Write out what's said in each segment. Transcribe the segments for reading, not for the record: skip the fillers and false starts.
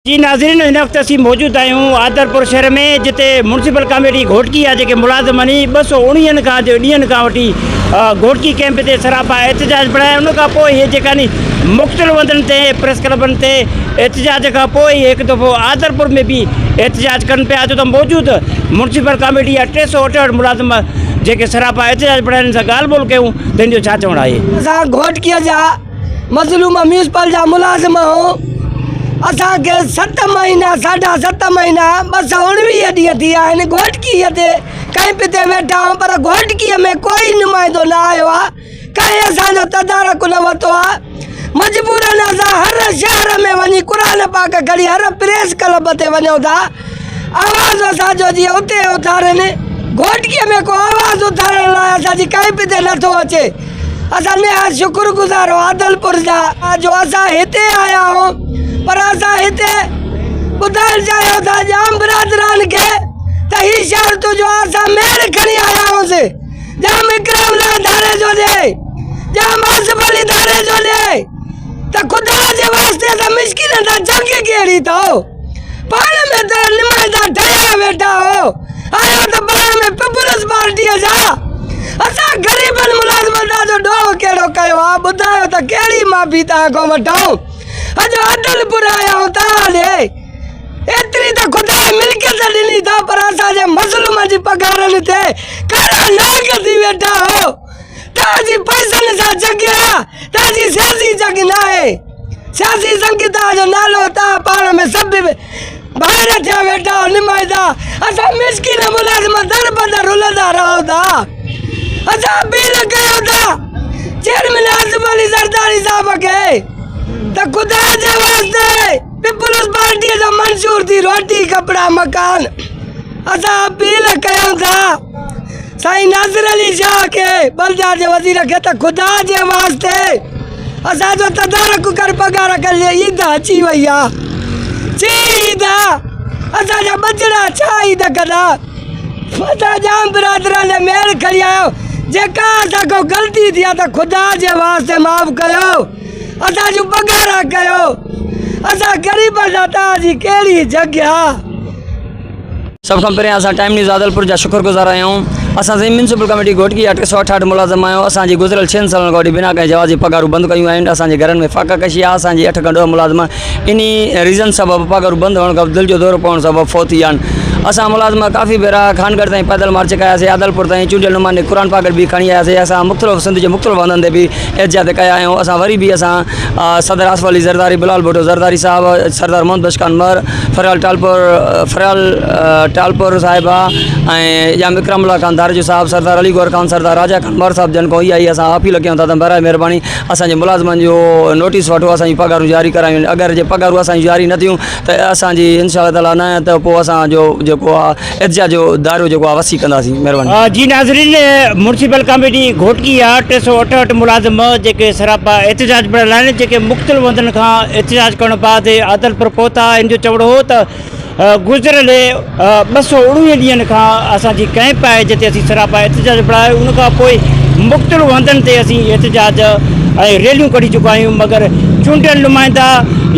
जी नाज़रीन, इन वक्त असीं मौजूद आहियूं आदलपुर शहर में, जिते म्यूनसिपल कमेटी घोटकी आहे जेके मुलाज़िम आहिनि 219 ॾींहंनि खां वठी घोटकी कैंप ते सरापा एहतजाज बढ़ाया। उन खां पोइ इहे जेका मुख़्तलिफ़ हंधनि ते प्रेस क्लबनि ते एहतजाज खां पोइ हिकु दफ़ो आदलपुर में बि एहतजाज कनि पिया। जो त मौजूदु म्यूनसिपल कमेटी जा 368 मुलाज़िम जेके सरापा एहतजाज बढ़ाइनि सां ॻाल्हि ॿोल कयूं त हिन जो छा चवणु आहे। असां घोटकीअ जा मज़लूम म्यूनसिपल जा मुलाज़िम हो, असांखे 7 महीना 7.5 महीना 219 ॾींहं थी विया आहिनि घोटकीअ ते कैंप ते वेठा आहियूं, पर घोटकीअ में कोई नुमाइंदो न आयो आहे, कंहिं असांजो तदारक न वरितो आहे। मजबूरन असां हर शहर में वञी क़ुर पाक खणी हर प्रेस क्लब ते वञूं था, आवाज़ असांजो जीअं उते उथारनि। घोटकीअ में को आवाज़ उथारण लाइ असांजी कैंप ते नथो अचे। असां शुक्रगुज़ार आदलपुर जा जो असां हिते आया आहियूं, पर असां हिते ॿुधाइणु चाहियूं था जाम बिरादरान खे त ही शहर तुंहिंजो असां मेल खणी आया हुआसीं। जाम इकराम धारे जो ॾे, जाम आसिफ अली धारे जो ॾे, त ख़ुदा जे वास्ते त मिस्किन था जंग कहिड़ी अथव। पाण में त नुमाइंदा ठहिया वेठा हो, आयो त पाण में पीपल्स पार्टीअ जा। असां ग़रीबनि मुलाज़िमनि जो ॾोह कहिड़ो कयो आहे, ॿुधायो त कहिड़ी माफ़ी तव्हां खां वठूं। अॼु आदलपुर आया आहियूं तव्हां ॾे, एतिरी त ख़ुदा मिल्कियत ॾिनी अथव, पर असांजे मज़लूम जी पघारनि ते कारा नाग थी वेठा हो। तव्हांजी पैसनि सां जग आहे, तव्हांजी सियासी जग न आहे। सियासी संगीता जो नालो तव्हां पाण में सभु ॿाहिरि थिया वेठा हो नुमाइंदा। असां मिस्किन मुलाज़िम दर बदर रुलंदा रहूं था। असां अपील कयूं था चेयरमैन आसिफ अली ज़रदारी साहब खे त ख़ुदा जे वास्ते पीपल्स पार्टीअ जो मंजूर थी रोटी कपिड़ा मकान। असां अपील कयूं था साईं नाज़िर अली शाह खे, बलदा जे वज़ीर खे, त ख़ुदा जे वास्ते असांजो तदारक कर पघार कर। ईद अची वई आहे, ईद असांजा बचड़ा छा ईद कंदा। असां जाम बिरादरान मेल खणी आहियो, जेका असांखां ग़लती थी आहे त ख़ुदा जे वास्ते माफ़ कयो, असांजो पघार कयो। असां ग़रीब जा तव्हांजी कहिड़ी जॻह आहे। सब खां पहिरियों असां टाइम न्यूज़ आदलपुर जा शुक्रगुज़ार आहियूं। असां म्यूनसिपल कमेटी घोटकी जा 368 मुलाज़िम आहियूं। असांजी गुज़िरियल 6 सालनि खां वठी बिना कंहिं जवाब जी पघारूं बंदि कयूं आहिनि। असांजे घरनि में फाका कशी आहे। असांजी 8 खां 10 मुलाज़िम इन रीज़न सबबु पघारूं बंदि हुअण खां दिलि जो दौरो पवण सबबु फौत थी विया आहिनि। असां मुलाज़िम काफ़ी भेरा खानगढ़ ताईं पैदल मार्च कयासीं, आदलपुर ताईं चूंडियल नुमाइंदे क़ुर पाक बि खणी आयासीं। असां मुख़्तलिफ़ सिंध जे मुख़्तलिफ़ हंधनि ते बि एहतजाज कया आहियूं। असां वरी बि असां सदर आसिफ अली ज़रदारी, बिलाल भुट्टो ज़रदारी साहब, सरदार मोहम्मद बख्श खान मर, फरियाल टालपुर साहिबा ऐं जाम इकरामुल्लाह खान धारजो साहब, सरदार अली गौर खान, सरदार राजा खान मर साहब जन को इहा ई असां अपील कयूं था त बराए महिरबानी असांजे मुलाज़िमनि जो नोटिस वठो, असांजी पघारूं जारी करायूं। अगरि जे पघारूं असांजी जारी न थियूं त असांजी इंशा ताला न त पोइ असांजो जेको आहे जो दारो जो वसी कंदासीं। महिरबानी। जी नाज़रीन, म्यूनसिपल कमेटी घोटकी जा 368 मुलाज़िम जेके सरापा एहतजाज बढ़ियल आहिनि, जेके मुख़्तलिफ़ हंधनि खां एहतजाज करण बाद आदलपुर पहुता। इन जो चवणो हो त गुज़िरियल 219 ॾींहंनि खां असांजी कैंप आहे जिते असीं सरापा एहतजाज बढ़ायो। उन खां पोइ मुख़्तलिफ़ हंधनि ते असीं एहतजाज ऐं रैलियूं कढी चुका आहियूं, मगर चूंडियल नुमाइंदा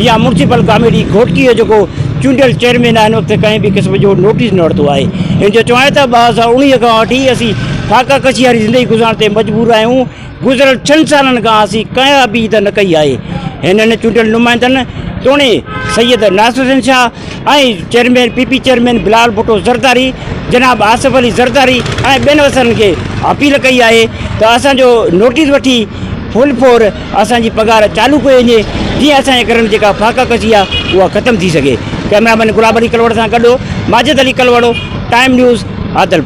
या म्यूनसिपल कमेटी घोटकी जो जेको चूंडियल चेयरमैन आहे, हिन वक़्तु कंहिं बि क़िस्म जो नोटिस न वरितो आहे। इन जो चवां त 2019 खां वठी असीं फाका कशी वारी ज़िंदगी गुज़ारण ते मजबूर आहियूं। गुज़िरियल 6 सालनि खां असीं कंहिं बि त न कई आहे। हिननि चूंडियल नुमाइंदनि तोणे सैयद नासिरुद्दीन शाह ऐं chairman PP chairman Bilal Bhutto Zardari, जनाब आसिफ अली ज़रदारी ऐं ॿियनि वसरनि खे अपील कई आहे त असांजो नोटिस वठी फुल फोर असांजी पघार चालू कई वञे, जीअं असांजे घर में जेका फाका कशी आहे उहा ख़तमु थी सघे। कैमरामैन गुलाब अली कलवड़ सां गॾु माजिद अली कलवड़ो, टाइम न्यूज़ आदलपुर।